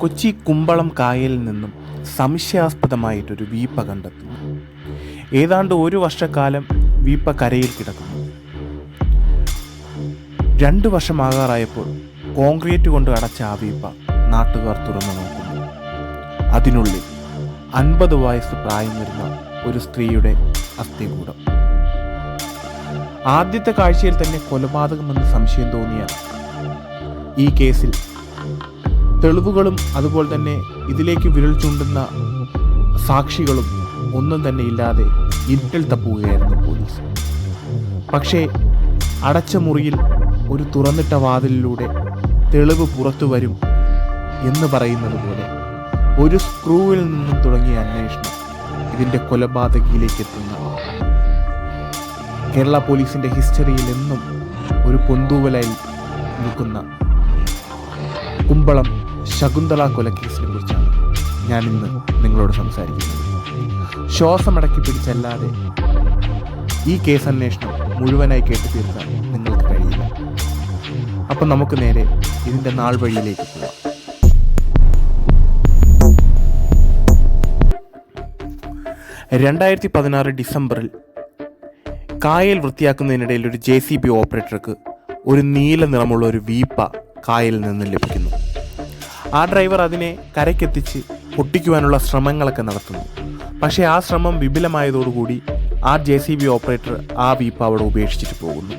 കൊച്ചി കുമ്പളം കായലിൽ നിന്നും സംശയാസ്പദമായിട്ടൊരു വീപ്പ കണ്ടെത്തുന്നു. ഏതാണ്ട് 1 വർഷക്കാലം വീപ്പ കരയിൽ കിടക്കുന്നു. 2 വർഷമാകാറായപ്പോൾ കോൺക്രീറ്റ് കൊണ്ട് അടച്ച ആ വീപ്പ നാട്ടുകാർ തുറന്നു നോക്കുന്നു. അതിനുള്ളിൽ 50 വയസ്സ് പ്രായം വരുന്ന ഒരു സ്ത്രീയുടെ അസ്ഥികൂടം. ആദ്യത്തെ കാഴ്ചയിൽ തന്നെ കൊലപാതകമെന്ന് സംശയം തോന്നിയ ഈ കേസിൽ തെളിവുകളും അതുപോലെ തന്നെ ഇതിലേക്ക് വിരൽ ചൂണ്ടുന്ന സാക്ഷികളും ഒന്നും തന്നെ ഇല്ലാതെ ഇരുട്ടിൽ തപ്പുകയായിരുന്നു പോലീസ്. പക്ഷേ അടച്ച മുറിയിൽ ഒരു തുറന്നിട്ട വാതിലിലൂടെ തെളിവ് പുറത്തു വരും എന്ന് പറയുന്നത് പോലെ ഒരു സ്ക്രൂവിൽ നിന്നും തുടങ്ങിയ അന്വേഷണം ഇതിൻ്റെ കൊലപാതകിയിലേക്ക് എത്തുന്നു. കേരള പോലീസിൻ്റെ ഹിസ്റ്ററിയിൽ എന്നും ഒരു പൊന്തൂവലായി നിൽക്കുന്ന കുമ്പളം ശകുന്തള കൊലക്കേസിനെ കുറിച്ചാണ് ഞാൻ ഇന്ന് നിങ്ങളോട് സംസാരിക്കുന്നത്. ശ്വാസമടക്കി പിടിച്ചല്ലാതെ ഈ കേസ് അന്വേഷണം മുഴുവനായി കേട്ടു തീർക്കാൻ നിങ്ങൾക്ക് കഴിയില്ല. അപ്പം നമുക്ക് നേരെ ഇതിൻ്റെ നാൾ വഴിയിലേക്ക് പോവാം. ഡിസംബറിൽ കായൽ വൃത്തിയാക്കുന്നതിനിടയിൽ ഒരു JCB ഓപ്പറേറ്റർക്ക് ഒരു നീല നിറമുള്ള ഒരു വീപ്പ കായലിൽ നിന്ന് ലഭിക്കുന്നു. ആ ഡ്രൈവർ അതിനെ കരയ്ക്കെത്തിച്ച് പൊട്ടിക്കുവാനുള്ള ശ്രമങ്ങളൊക്കെ നടത്തുന്നു. പക്ഷേ ആ ശ്രമം വിപുലമായതോടുകൂടി ആ JCB ഓപ്പറേറ്റർ ആ വീപ്പ അവിടെ ഉപേക്ഷിച്ചിട്ട് പോകുന്നു.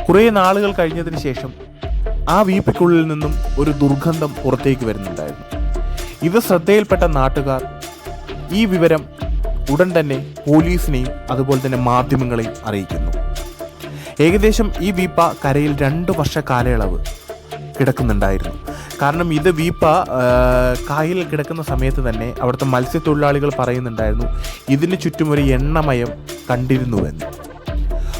കുറേ നാളുകൾ കഴിഞ്ഞതിന് ശേഷം ആ വീപ്പയ്ക്കുള്ളിൽ നിന്നും ഒരു ദുർഗന്ധം പുറത്തേക്ക് വരുന്നുണ്ടായിരുന്നു. ഇത് ശ്രദ്ധയിൽപ്പെട്ട നാട്ടുകാർ ഈ വിവരം ഉടൻ തന്നെ പോലീസിനെയും അതുപോലെ തന്നെ മാധ്യമങ്ങളെയും അറിയിക്കുന്നു. ഏകദേശം ഈ വീപ്പ കരയിൽ 2 വർഷ കാലയളവ് കിടക്കുന്നുണ്ടായിരുന്നു. കാരണം ഇത് വീപ്പ കായലിൽ കിടക്കുന്ന സമയത്ത് തന്നെ അവിടുത്തെ മത്സ്യത്തൊഴിലാളികൾ പറയുന്നുണ്ടായിരുന്നു ഇതിന് ചുറ്റും ഒരു എണ്ണമയം കണ്ടിരുന്നുവെന്ന്.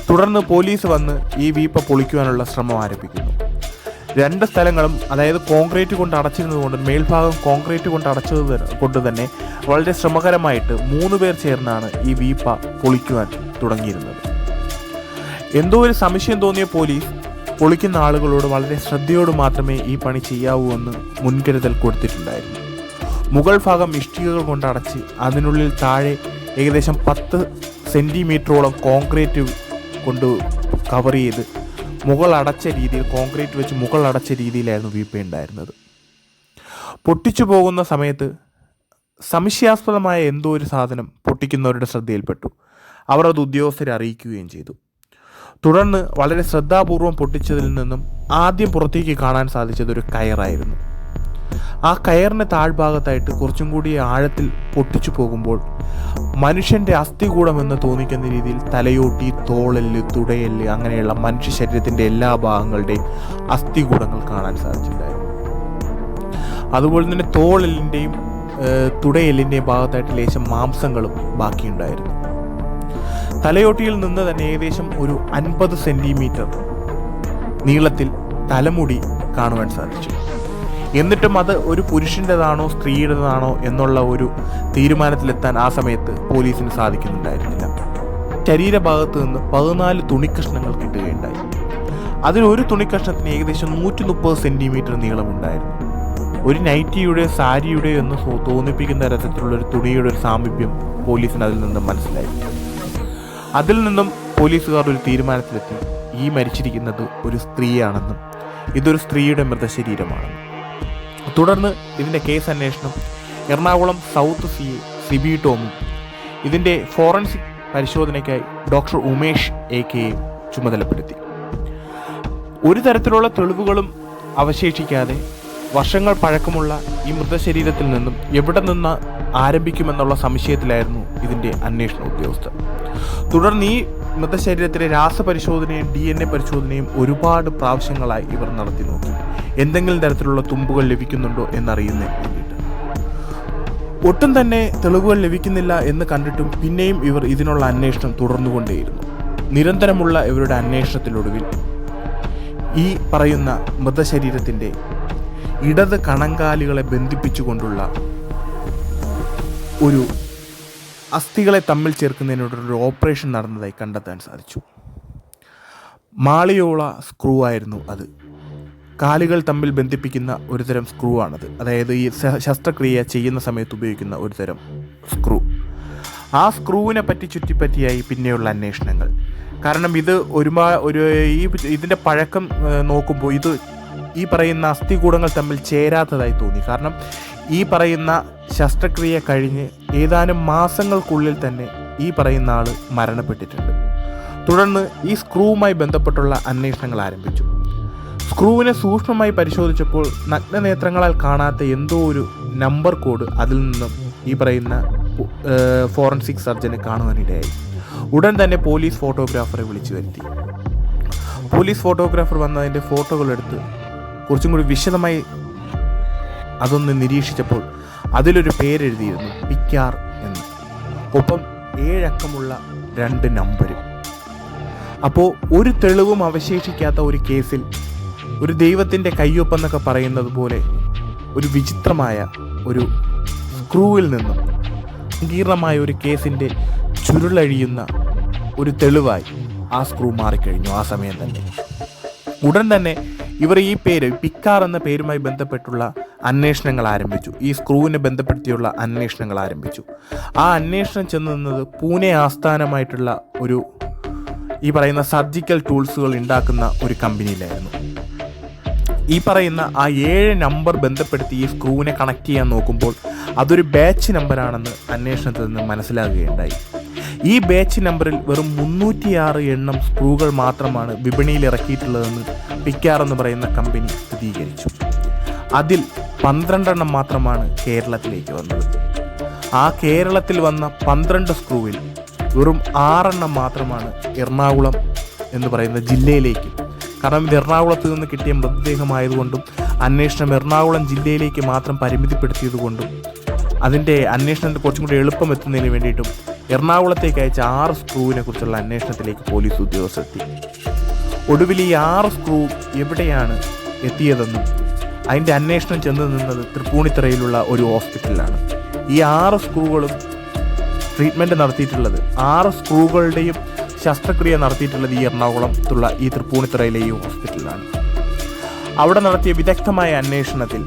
തുടർന്ന് പോലീസ് വന്ന് ഈ വീപ്പ പൊളിക്കുവാനുള്ള ശ്രമം ആരംഭിക്കുന്നു. 2 സ്ഥലങ്ങളും, അതായത് കോൺക്രീറ്റ് കൊണ്ട് അടച്ചിരുന്നതുകൊണ്ട് മേൽഭാഗം കോൺക്രീറ്റ് കൊണ്ട് അടച്ചത് കൊണ്ട് തന്നെ വളരെ ശ്രമകരമായിട്ട് 3 പേർ ചേർന്നാണ് ഈ വീപ്പ പൊളിക്കുവാൻ തുടങ്ങിയിരുന്നത്. എന്തോ ഒരു സംശയം തോന്നിയ പോലീസ് പൊളിക്കുന്ന ആളുകളോട് വളരെ ശ്രദ്ധയോട് മാത്രമേ ഈ പണി ചെയ്യാവൂ എന്ന് മുൻകരുതൽ കൊടുത്തിട്ടുണ്ടായിരുന്നു. മുകൾ ഭാഗം ഇഷ്ടികകൾ കൊണ്ട് അടച്ച് അതിനുള്ളിൽ താഴെ ഏകദേശം 10 സെൻറ്റിമീറ്ററോളം കോൺക്രീറ്റ് കൊണ്ട് കവർ ചെയ്ത് കോൺക്രീറ്റ് വെച്ച് മുകൾ അടച്ച രീതിയിലായിരുന്നു വീപ്പ ഉണ്ടായിരുന്നത്. പൊട്ടിച്ചു പോകുന്ന സമയത്ത് സംശയാസ്പദമായ എന്തോ ഒരു സാധനം പൊട്ടിക്കുന്നവരുടെ ശ്രദ്ധയിൽപ്പെട്ടു. അവർ അത് ഉദ്യോഗസ്ഥരെ അറിയിക്കുകയും ചെയ്തു. തുടർന്ന് വളരെ ശ്രദ്ധാപൂർവം പൊട്ടിച്ചതിൽ നിന്നും ആദ്യം പുറത്തേക്ക് കാണാൻ സാധിച്ചത് ഒരു കയറായിരുന്നു. ആ കയറിൻ്റെ താഴ്ഭാഗത്തായിട്ട് കുറച്ചും കൂടി ആഴത്തിൽ പൊട്ടിച്ചു പോകുമ്പോൾ മനുഷ്യൻ്റെ അസ്ഥികൂടമെന്ന് തോന്നിക്കുന്ന രീതിയിൽ തലയോട്ടി, തോളെല്ല്, തുടയെല്ല് അങ്ങനെയുള്ള മനുഷ്യ ശരീരത്തിൻ്റെ എല്ലാ ഭാഗങ്ങളുടെയും അസ്ഥികൂടങ്ങൾ കാണാൻ സാധിച്ചിട്ടുണ്ടായിരുന്നു. അതുപോലെ തന്നെ തോളെല്ലിൻ്റെയും തുടയെല്ലിൻ്റെയും ഭാഗത്തായിട്ട് ലേശം മാംസങ്ങളും ബാക്കിയുണ്ടായിരുന്നു. തലയോട്ടിയിൽ നിന്ന് തന്നെ ഏകദേശം ഒരു 50 സെൻറ്റിമീറ്റർ നീളത്തിൽ തലമുടി കാണുവാൻ സാധിച്ചു. എന്നിട്ടും അത് ഒരു പുരുഷൻ്റെതാണോ സ്ത്രീയുടേതാണോ എന്നുള്ള ഒരു തീരുമാനത്തിലെത്താൻ ആ സമയത്ത് പോലീസിന് സാധിക്കുന്നുണ്ടായിരുന്നില്ല. ശരീരഭാഗത്ത് നിന്ന് 14 തുണിക്കഷ്ണങ്ങൾ കിട്ടുകയുണ്ടായി. അതിലൊരു തുണിക്കഷ്ണത്തിന് ഏകദേശം 130 സെൻറ്റിമീറ്റർ നീളമുണ്ടായിരുന്നു. ഒരു നൈറ്റിയുടെയോ സാരിയുടെയോ എന്ന് തോന്നിപ്പിക്കുന്ന തരത്തിലുള്ളൊരു തുണിയുടെ ഒരു സാമീപ്യം പോലീസിന് അതിൽ നിന്നും മനസ്സിലായി. അതിൽ നിന്നും പോലീസുകാർ ഒരു തീരുമാനത്തിലെത്തി ഈ മരിച്ചിരിക്കുന്നത് ഒരു സ്ത്രീയാണെന്നും ഇതൊരു സ്ത്രീയുടെ മൃതശരീരമാണെന്നും. തുടർന്ന് ഇതിൻ്റെ കേസ് അന്വേഷണം എറണാകുളം സൗത്ത് CB ടോമും ഇതിൻ്റെ ഫോറൻസിക് പരിശോധനയ്ക്കായി ഡോക്ടർ ഉമേഷ് AK ചുമതലപ്പെടുത്തി. ഒരു തരത്തിലുള്ള തെളിവുകളും അവശേഷിക്കാതെ വർഷങ്ങൾ പഴക്കമുള്ള ഈ മൃതശരീരത്തിൽ നിന്നും എവിടെ നിന്ന് ആരംഭിക്കുമെന്നുള്ള സംശയത്തിലായിരുന്നു ഇതിൻ്റെ അന്വേഷണ ഉദ്യോഗസ്ഥർ. തുടർന്ന് ഈ മൃതശരീരത്തിലെ രാസപരിശോധനയും DNA പരിശോധനയും ഒരുപാട് പ്രാവശ്യങ്ങളായി ഇവർ നടത്തി നോക്കി. എന്തെങ്കിലും തരത്തിലുള്ള തുമ്പുകൾ ലഭിക്കുന്നുണ്ടോ എന്നറിയുന്നതിന് വേണ്ടിയിട്ട്. ഒട്ടും തന്നെ തെളിവുകൾ ലഭിക്കുന്നില്ല എന്ന് കണ്ടിട്ടും പിന്നെയും ഇവർ ഇതിനുള്ള അന്വേഷണം തുടർന്നുകൊണ്ടേയിരുന്നു. നിരന്തരമുള്ള ഇവരുടെ അന്വേഷണത്തിനൊടുവിൽ ഈ പറയുന്ന മൃതശരീരത്തിൻ്റെ ഇടത് കണങ്കാലുകളെ ബന്ധിപ്പിച്ചുകൊണ്ടുള്ള ഒരു അസ്ഥികളെ തമ്മിൽ ചേർക്കുന്നതിനോടൊരു ഓപ്പറേഷൻ നടന്നതായി കണ്ടെത്താൻ സാധിച്ചു. മാളിയോള സ്ക്രൂ ആയിരുന്നു അത്. കാലുകൾ തമ്മിൽ ബന്ധിപ്പിക്കുന്ന ഒരുതരം സ്ക്രൂ ആണത്. അതായത് ഈ ശസ്ത്രക്രിയ ചെയ്യുന്ന സമയത്ത് ഉപയോഗിക്കുന്ന ഒരുതരം സ്ക്രൂ. ആ സ്ക്രൂവിനെ ചുറ്റിപ്പറ്റിയായി പിന്നെയുള്ള അന്വേഷണങ്ങൾ. കാരണം ഇത് ഇതിൻ്റെ പഴക്കം നോക്കുമ്പോൾ ഇത് ഈ പറയുന്ന അസ്ഥികൂടങ്ങൾ തമ്മിൽ ചേരാത്തതായി തോന്നി. കാരണം ഈ പറയുന്ന ശസ്ത്രക്രിയ കഴിഞ്ഞ് ഏതാനും മാസങ്ങൾക്കുള്ളിൽ തന്നെ ഈ പറയുന്ന ആൾ മരണപ്പെട്ടിട്ടുണ്ട്. തുടർന്ന് ഈ സ്ക്രൂവുമായി ബന്ധപ്പെട്ടുള്ള അന്വേഷണങ്ങൾ ആരംഭിച്ചു. സ്ക്രൂവിനെ സൂക്ഷ്മമായി പരിശോധിച്ചപ്പോൾ നഗ്നനേത്രങ്ങളാൽ കാണാത്ത എന്തോ ഒരു നമ്പർ കോഡ് അതിൽ നിന്നും ഈ പറയുന്ന ഫോറൻസിക് സർജന് കാണുവാനിടയായി. ഉടൻ തന്നെ പോലീസ് ഫോട്ടോഗ്രാഫറെ വിളിച്ചു വരുത്തി. പോലീസ് ഫോട്ടോഗ്രാഫർ വന്ന് അതിൻ്റെ ഫോട്ടോകളെടുത്ത് കുറച്ചും കൂടി വിശദമായി അതൊന്ന് നിരീക്ഷിച്ചപ്പോൾ അതിലൊരു പേരെഴുതിയിരുന്നു, പിക്കാർ എന്ന്. ഒപ്പം 7 അക്കമുള്ള 2 നമ്പരും. അപ്പോൾ ഒരു തെളിവും അവശേഷിക്കാത്ത ഒരു കേസിൽ ഒരു ദൈവത്തിൻ്റെ കയ്യൊപ്പെന്നൊക്കെ പറയുന്നത് പോലെ ഒരു വിചിത്രമായ ഒരു സ്ക്രൂവിൽ നിന്നും സങ്കീർണമായ ഒരു കേസിൻ്റെ ചുരുളഴിയുന്ന ഒരു തെളിവായി ആ സ്ക്രൂ മാറിക്കഴിഞ്ഞു ആ സമയം തന്നെ. ഉടൻ തന്നെ ഇവർ ഈ പേര് പിക്കാർ എന്ന പേരുമായി ബന്ധപ്പെട്ടുള്ള അന്വേഷണങ്ങൾ ആരംഭിച്ചു. ഈ സ്ക്രൂവിനെ ബന്ധപ്പെടുത്തിയുള്ള അന്വേഷണങ്ങൾ ആരംഭിച്ചു. ആ അന്വേഷണം ചെന്ന് നിന്നത് പൂനെ ആസ്ഥാനമായിട്ടുള്ള ഒരു ഈ പറയുന്ന സർജിക്കൽ ടൂൾസുകൾ ഉണ്ടാക്കുന്ന ഒരു കമ്പനിയിലായിരുന്നു. ഈ പറയുന്ന ആ 7 നമ്പർ ബന്ധപ്പെടുത്തി ഈ സ്ക്രൂവിനെ കണക്ട് ചെയ്യാൻ നോക്കുമ്പോൾ അതൊരു ബാച്ച് നമ്പറാണെന്ന് അന്വേഷണത്തിൽ നിന്ന് മനസ്സിലാകുകയുണ്ടായി. ഈ ബാച്ച് നമ്പറിൽ വെറും 306 എണ്ണം സ്ക്രൂകൾ മാത്രമാണ് വിപണിയിൽ ഇറക്കിയിട്ടുള്ളതെന്ന് പിക്കാർ എന്ന് പറയുന്ന കമ്പനി സ്ഥിരീകരിച്ചു. അതിൽ 12 എണ്ണം മാത്രമാണ് കേരളത്തിലേക്ക് വന്നത്. ആ കേരളത്തിൽ വന്ന 12 സ്ക്രൂവിൽ വെറും 6 എണ്ണം മാത്രമാണ് എറണാകുളം എന്ന് പറയുന്ന ജില്ലയിലേക്ക്. കാരണം ഇത് എറണാകുളത്ത് നിന്ന് കിട്ടിയ മൃതദേഹമായതുകൊണ്ടും അന്വേഷണം എറണാകുളം ജില്ലയിലേക്ക് മാത്രം പരിമിതിപ്പെടുത്തിയതുകൊണ്ടും അതിൻ്റെ അന്വേഷണത്തിൽ കുറച്ചും കൂടി എളുപ്പം എത്തുന്നതിന് വേണ്ടിയിട്ടും എറണാകുളത്തേക്ക് അയച്ച 6 സ്ക്രൂവിനെ കുറിച്ചുള്ള അന്വേഷണത്തിലേക്ക് പോലീസ് ഉദ്യോഗസ്ഥരെത്തി. ഒടുവിൽ ഈ 6 സ്ക്രൂ എവിടെയാണ് എത്തിയതെന്നും അതിൻ്റെ അന്വേഷണം ചെന്ന് നിന്നത് തൃപ്പൂണിത്തുറയിലുള്ള ഒരു ഹോസ്പിറ്റലിലാണ്. ഈ 6 സ്ക്രൂകളും ട്രീറ്റ്മെൻറ്റ് നടത്തിയിട്ടുള്ളത് 6 സ്ക്രൂകളുടെയും ശസ്ത്രക്രിയ നടത്തിയിട്ടുള്ളത് ഈ എറണാകുളത്തുള്ള ഈ തൃപ്പൂണിത്തുറയിലെ ഈ ഹോസ്പിറ്റലിലാണ്. അവിടെ നടത്തിയ വിദഗ്ധമായ അന്വേഷണത്തിൽ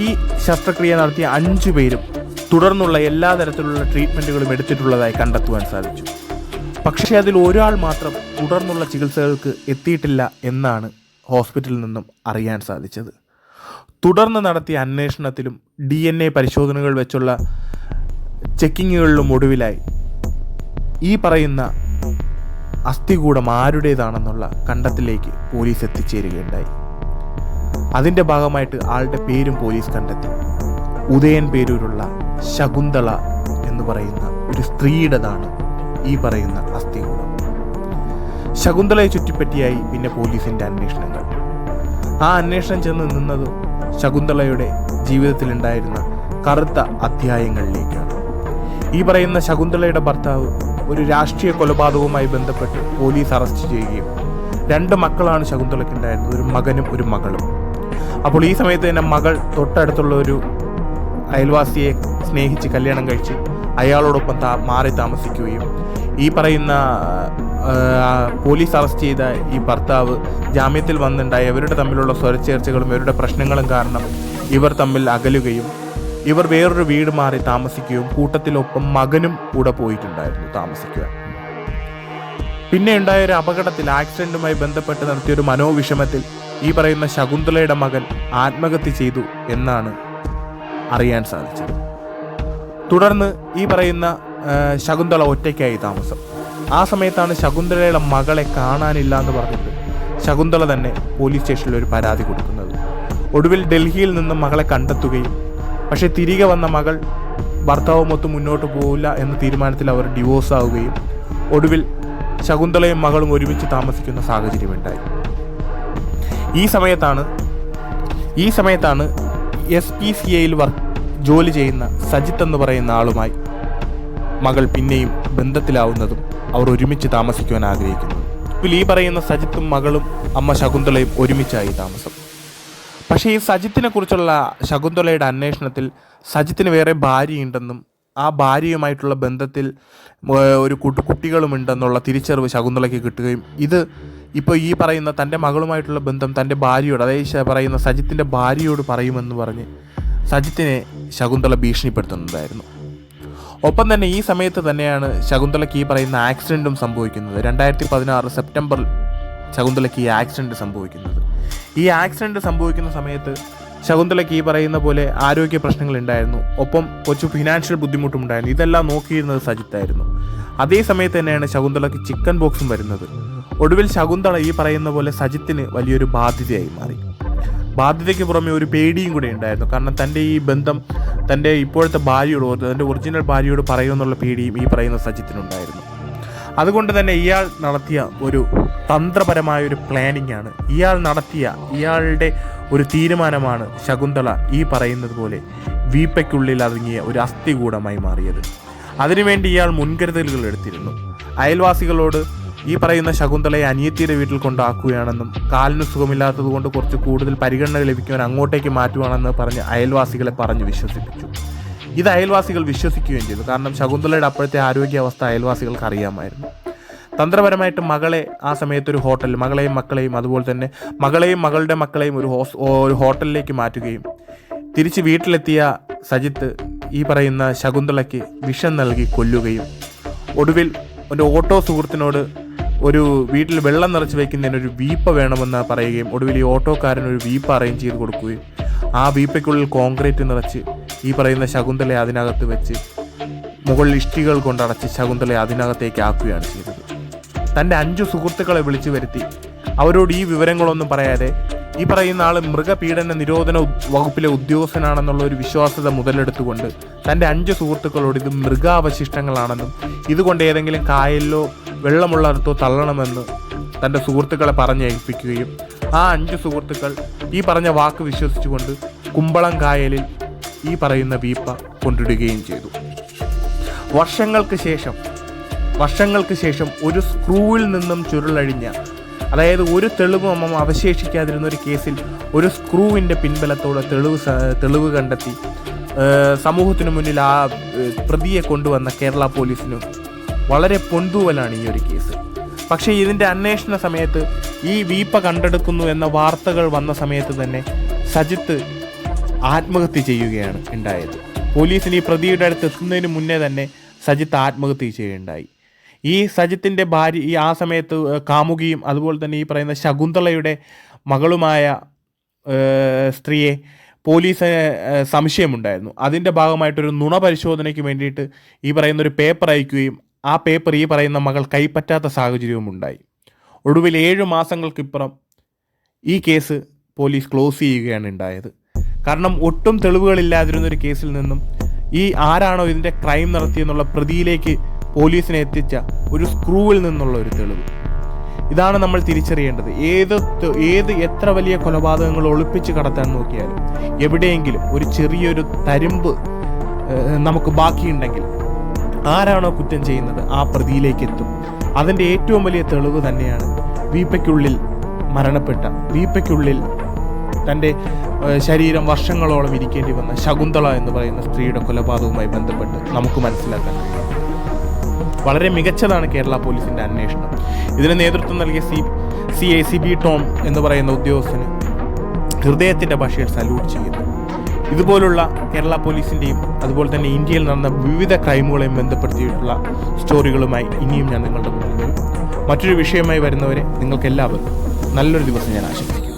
ഈ ശസ്ത്രക്രിയ നടത്തിയ 5 പേരും തുടർന്നുള്ള എല്ലാ തരത്തിലുള്ള ട്രീറ്റ്മെൻറ്റുകളും എടുത്തിട്ടുള്ളതായി കണ്ടെത്തുവാൻ സാധിച്ചു. പക്ഷേ അതിൽ ഒരാൾ മാത്രം തുടർന്നുള്ള ചികിത്സകൾക്ക് എത്തിയിട്ടില്ല എന്നാണ് ഹോസ്പിറ്റലിൽ നിന്നും അറിയാൻ സാധിച്ചത്. തുടർന്ന് നടത്തിയ അന്വേഷണത്തിലും DNA പരിശോധനകൾ വെച്ചുള്ള ചെക്കിങ്ങുകളിലും ഒടുവിലായി ഈ പറയുന്ന അസ്ഥികൂടം ആരുടേതാണെന്നുള്ള കണ്ടെത്തലിലേക്ക് പോലീസ് എത്തിച്ചേരുകയുണ്ടായി. അതിൻ്റെ ഭാഗമായിട്ട് ആളുടെ പേരും പോലീസ് കണ്ടെത്തി. ഉദയൻ പേരൂരുള്ള ശകുന്തള എന്ന് പറയുന്ന ഒരു സ്ത്രീയുടേതാണ് ഈ പറയുന്ന അസ്ഥികൂടം. ശകുന്തളയെ ചുറ്റിപ്പറ്റിയായി പിന്നെ പോലീസിൻ്റെ അന്വേഷണങ്ങൾ. ആ അന്വേഷണം ചെന്ന് നിന്നത് ശകുന്തളയുടെ ജീവിതത്തിലുണ്ടായിരുന്ന കറുത്ത അധ്യായങ്ങളിലേക്കാണ്. ഈ പറയുന്ന ശകുന്തളയുടെ ഭർത്താവ് ഒരു രാഷ്ട്രീയ കൊലപാതകവുമായി ബന്ധപ്പെട്ട് പോലീസ് അറസ്റ്റ് ചെയ്യുകയും 2 മക്കളാണ് ശകുന്തളയ്ക്ക് ഉണ്ടായിരുന്നത്, ഒരു മകനും ഒരു മകളും. അപ്പോൾ ഈ സമയത്ത് തന്നെ മകൾ തൊട്ടടുത്തുള്ള ഒരു അയൽവാസിയെ സ്നേഹിച്ച് കല്യാണം കഴിച്ച് അയാളോടൊപ്പം മാറി താമസിക്കുകയും ഈ പറയുന്ന പോലീസ് അറസ്റ്റ് ചെയ്ത ഈ ഭർത്താവ് ജാമ്യത്തിൽ വന്നുണ്ടായ ഇവരുടെ തമ്മിലുള്ള സ്വരച്ചേർച്ചകളും ഇവരുടെ പ്രശ്നങ്ങളും കാരണം ഇവർ തമ്മിൽ അകലുകയും ഇവർ വേറൊരു വീട് മാറി താമസിക്കുകയും കൂട്ടത്തിലൊപ്പം മകനും കൂടെ പോയിട്ടുണ്ടായിരുന്നു താമസിക്കുവാൻ. പിന്നെ ഉണ്ടായ ഒരു അപകടത്തിൽ ആക്സിഡൻറ്റുമായി ബന്ധപ്പെട്ട് നടത്തിയൊരു മനോവിഷമത്തിൽ ഈ പറയുന്ന ശകുന്തളയുടെ മകൻ ആത്മഹത്യ ചെയ്തു എന്നാണ് അറിയാൻ സാധിച്ചത്. തുടർന്ന് ഈ പറയുന്ന ശകുന്തള ഒറ്റയ്ക്കായി താമസം. ആ സമയത്താണ് ശകുന്തളയുടെ മകളെ കാണാനില്ല എന്ന് പറഞ്ഞിട്ട് ശകുന്തള തന്നെ പോലീസ് സ്റ്റേഷനിൽ ഒരു പരാതി കൊടുക്കുന്നത്. ഒടുവിൽ ഡൽഹിയിൽ നിന്ന് മകളെ കണ്ടെത്തുകയും പക്ഷേ തിരികെ വന്ന മകൾ ഭർത്താവുമൊത്ത് മുന്നോട്ട് പോകില്ല എന്ന തീരുമാനത്തിൽ അവർ ഡിവോഴ്സ് ആവുകയും ഒടുവിൽ ശകുന്തളയും മകളും ഒരുമിച്ച് താമസിക്കുന്ന സാഹചര്യമുണ്ടായി. ഈ സമയത്താണ് SPCAയിൽ ജോലി ചെയ്യുന്ന സജിത്ത് എന്ന് പറയുന്ന ആളുമായി മകൾ പിന്നെയും ബന്ധത്തിലാവുന്നതും അവർ ഒരുമിച്ച് താമസിക്കുവാൻ ആഗ്രഹിക്കുന്നതും. ഈ പറയുന്ന സജിത്തും മകളും അമ്മ ശകുന്തളയും ഒരുമിച്ചായി താമസം. പക്ഷേ ഈ സജിത്തിനെ കുറിച്ചുള്ള ശകുന്തളയുടെ അന്വേഷണത്തിൽ സജിത്തിന് വേറെ ഭാര്യയുണ്ടെന്നും ആ ഭാര്യയുമായിട്ടുള്ള ബന്ധത്തിൽ ഒരു കുട്ടികളുമുണ്ടെന്നുള്ള തിരിച്ചറിവ് ശകുന്തളയ്ക്ക് കിട്ടുകയും ഇത് ഇപ്പോൾ ഈ പറയുന്ന തൻ്റെ മകളുമായിട്ടുള്ള ബന്ധം തൻ്റെ ഭാര്യയോട്, അതായത് പറയുന്ന സജിത്തിൻ്റെ ഭാര്യയോട് പറയുമെന്ന് പറഞ്ഞ് സജിത്തിനെ ശകുന്തള ഭീഷണിപ്പെടുത്തുന്നുണ്ടായിരുന്നു. ഒപ്പം തന്നെ ഈ സമയത്ത് തന്നെയാണ് ശകുന്തളയ്ക്ക് ഈ പറയുന്ന ആക്സിഡൻറ്റും സംഭവിക്കുന്നത്. 2016 സെപ്റ്റംബറിൽ ശകുന്തളയ്ക്ക് ഈ ആക്സിഡൻറ്റ് സംഭവിക്കുന്നത്. ഈ ആക്സിഡൻറ്റ് സംഭവിക്കുന്ന സമയത്ത് ശകുന്തളയ്ക്ക് ഈ പറയുന്ന പോലെ ആരോഗ്യ പ്രശ്നങ്ങളുണ്ടായിരുന്നു, ഒപ്പം കുറച്ച് ഫിനാൻഷ്യൽ ബുദ്ധിമുട്ടും ഉണ്ടായിരുന്നു. ഇതെല്ലാം നോക്കിയിരുന്നത് സജിത്തായിരുന്നു. അതേ സമയത്ത് തന്നെയാണ് ശകുന്തളയ്ക്ക് ചിക്കൻ ബോക്സും വരുന്നത്. ഒടുവിൽ ശകുന്തള ഈ പറയുന്ന പോലെ സജിത്തിന് വലിയൊരു ബാധ്യതയായി മാറി. ബാധ്യതയ്ക്ക് പുറമെ ഒരു പേടിയും കൂടെ ഉണ്ടായിരുന്നു. കാരണം തൻ്റെ ഈ ബന്ധം തൻ്റെ ഇപ്പോഴത്തെ ഭാര്യയോട്, തൻ്റെ ഒറിജിനൽ ഭാര്യയോട് പറയുമെന്നുള്ള പേടിയും ഈ പറയുന്ന സജിത്തിനുണ്ടായിരുന്നു. അതുകൊണ്ട് തന്നെ ഇയാൾ നടത്തിയ ഒരു തന്ത്രപരമായൊരു പ്ലാനിംഗ് ആണ്, ഇയാളുടെ ഒരു തീരുമാനമാണ് ശകുന്തള ഈ പറയുന്നത് പോലെ വീപ്പയ്ക്കുള്ളിൽ അടങ്ങിയ ഒരു അസ്ഥികൂടമായി മാറിയത്. അതിനുവേണ്ടി ഇയാൾ മുൻകരുതലുകൾ എടുത്തിരുന്നു. അയൽവാസികളോട് ഈ പറയുന്ന ശകുന്തളയെ അനിയത്തിയുടെ വീട്ടിൽ കൊണ്ടാക്കുകയാണെന്നും കാലിന് സുഖമില്ലാത്തത് കൊണ്ട് കുറച്ച് കൂടുതൽ പരിഗണന ലഭിക്കുവാൻ അങ്ങോട്ടേക്ക് മാറ്റുവാണെന്ന് പറഞ്ഞ് അയൽവാസികളെ പറഞ്ഞ് വിശ്വസിപ്പിച്ചു. ഇത് അയൽവാസികൾ വിശ്വസിക്കുകയും ചെയ്തു. കാരണം ശകുന്തളയുടെ അപ്പോഴത്തെ ആരോഗ്യാവസ്ഥ അയൽവാസികൾക്ക് അറിയാമായിരുന്നു. തന്ത്രപരമായിട്ട് മകളെ ആ സമയത്ത് ഒരു ഹോട്ടലിൽ, മകളെയും മക്കളെയും അതുപോലെ തന്നെ മകളെയും മകളുടെ മക്കളെയും ഒരു ഹോട്ടലിലേക്ക് മാറ്റുകയും തിരിച്ച് വീട്ടിലെത്തിയ സജിത്ത് ഈ പറയുന്ന ശകുന്തളയ്ക്ക് വിഷം നൽകി കൊല്ലുകയും ഒടുവിൽ ഒരു ഓട്ടോ സുഹൃത്തിനോട് ഒരു വീട്ടിൽ വെള്ളം നിറച്ച് വയ്ക്കുന്നതിനൊരു വീപ്പ വേണമെന്ന് പറയുകയും ഒടുവിൽ ഈ ഓട്ടോക്കാരൻ ഒരു വീപ്പ അറേഞ്ച് ചെയ്ത് കൊടുക്കുകയും ആ വീപ്പയ്ക്കുള്ളിൽ കോൺക്രീറ്റ് നിറച്ച് ഈ പറയുന്ന ശകുന്തളയെ അതിനകത്ത് വെച്ച് മുകളിൽ ഇഷ്ടികൾ കൊണ്ടടച്ച് ശകുന്തളയെ അതിനകത്തേക്ക് ആക്കുകയാണ് ചെയ്തത്. തൻ്റെ 5 സുഹൃത്തുക്കളെ വിളിച്ചു വരുത്തി അവരോട് ഈ വിവരങ്ങളൊന്നും പറയാതെ ഈ പറയുന്ന ആൾ മൃഗപീഡന നിരോധന വകുപ്പിലെ ഉദ്യോഗസ്ഥനാണെന്നുള്ള ഒരു വിശ്വാസ്യത മുതലെടുത്തുകൊണ്ട് തൻ്റെ 5 സുഹൃത്തുക്കളോട് ഇത് മൃഗാവശിഷ്ടങ്ങളാണെന്നും ഇതുകൊണ്ട് ഏതെങ്കിലും കായലിലോ വെള്ളമുള്ളിടത്തോ തള്ളണമെന്ന് തൻ്റെ സുഹൃത്തുക്കളെ പറഞ്ഞേൽപ്പിക്കുകയും ആ 5 സുഹൃത്തുക്കൾ ഈ പറഞ്ഞ വാക്ക് വിശ്വസിച്ചുകൊണ്ട് കുമ്പളം കായലിൽ ഈ പറയുന്ന വീപ്പ കൊണ്ടിടുകയും ചെയ്തു. വർഷങ്ങൾക്ക് ശേഷം ഒരു സ്ക്രൂവിൽ നിന്നും ചുരുളഴിഞ്ഞ, അതായത് ഒരു തെളിവും അവശേഷിക്കാതിരുന്ന ഒരു കേസിൽ ഒരു സ്ക്രൂവിൻ്റെ പിൻബലത്തോടെ തെളിവ് കണ്ടെത്തി സമൂഹത്തിനു മുന്നിൽ ആ പ്രതിയെ കൊണ്ടുവന്ന കേരള പോലീസിന് വളരെ പൊന്തൂവലാണ് ഈ ഒരു കേസ്. പക്ഷേ ഇതിൻ്റെ അന്വേഷണ സമയത്ത് ഈ വീപ്പ കണ്ടെടുക്കുന്നു എന്ന വാർത്തകൾ വന്ന സമയത്ത് തന്നെ സജിത്ത് ആത്മഹത്യ ചെയ്യുകയാണ് ഉണ്ടായത്. പോലീസിന് ഈ പ്രതിയുടെ അടുത്ത് എത്തുന്നതിന് മുന്നേ തന്നെ സജിത്ത് ആത്മഹത്യ ചെയ്യുകയുണ്ടായി. ഈ സജിത്തിൻ്റെ ഭാര്യ ഈ ആ സമയത്ത് കാമുകിയും അതുപോലെ തന്നെ ഈ പറയുന്ന ശകുന്തളയുടെ മകളുമായ സ്ത്രീയെ പോലീസിന് സംശയമുണ്ടായിരുന്നു. അതിൻ്റെ ഭാഗമായിട്ടൊരു നുണ പരിശോധനയ്ക്ക് വേണ്ടിയിട്ട് ഈ പറയുന്ന ഒരു പേപ്പർ അയക്കുകയും ആ പേപ്പർ ഈ പറയുന്ന മകൾ കൈപ്പറ്റാത്ത സാഹചര്യവും ഉണ്ടായി. ഒടുവിൽ 7 മാസങ്ങൾക്കിപ്പുറം ഈ കേസ് പോലീസ് ക്ലോസ് ചെയ്യുകയാണ് ഉണ്ടായത്. കാരണം ഒട്ടും തെളിവുകളില്ലാതിരുന്നൊരു കേസിൽ നിന്നും ഈ ആരാണോ ഇതിൻ്റെ ക്രൈം നടത്തിയെന്നുള്ള പ്രതിയിലേക്ക് പോലീസിനെ എത്തിച്ച ഒരു സ്ക്രൂവിൽ നിന്നുള്ള ഒരു തെളിവ്. ഇതാണ് നമ്മൾ തിരിച്ചറിയേണ്ടത്. എത്ര വലിയ കൊലപാതകങ്ങൾ ഒളിപ്പിച്ച് കടത്താൻ നോക്കിയാലും എവിടെയെങ്കിലും ഒരു ചെറിയൊരു തരിമ്പ് നമുക്ക് ബാക്കിയുണ്ടെങ്കിൽ ആരാണോ കുറ്റം ചെയ്യുന്നത് ആ പ്രതിയിലേക്ക് എത്തും. അതിൻ്റെ ഏറ്റവും വലിയ തെളിവ് തന്നെയാണ് വീപ്പയ്ക്കുള്ളിൽ തൻ്റെ ശരീരം വർഷങ്ങളോളം ഇരിക്കേണ്ടി വന്ന ശകുന്തള എന്ന് പറയുന്ന സ്ത്രീയുടെ കൊലപാതകവുമായി ബന്ധപ്പെട്ട് നമുക്ക് മനസ്സിലാക്കാൻ കഴിയും. വളരെ മികച്ചതാണ് കേരള പോലീസിൻ്റെ അന്വേഷണം. ഇതിന് നേതൃത്വം നൽകിയ CICB ടോം എന്ന് പറയുന്ന ഉദ്യോഗസ്ഥന് ഹൃദയത്തിൻ്റെ ഭാഷയിൽ സല്യൂട്ട് ചെയ്യുന്നു. ഇതുപോലുള്ള കേരള പോലീസിൻ്റെയും അതുപോലെ തന്നെ ഇന്ത്യയിൽ നടന്ന വിവിധ ക്രൈമുകളെയും ബന്ധപ്പെടുത്തിയിട്ടുള്ള സ്റ്റോറികളുമായി ഇനിയും ഞാൻ നിങ്ങളുടെ മുന്നിൽ വരും. മറ്റൊരു വിഷയമായി വരുന്നവരെ നിങ്ങൾക്കെല്ലാവർക്കും നല്ലൊരു ദിവസം ഞാൻ ആശംസിക്കുന്നു.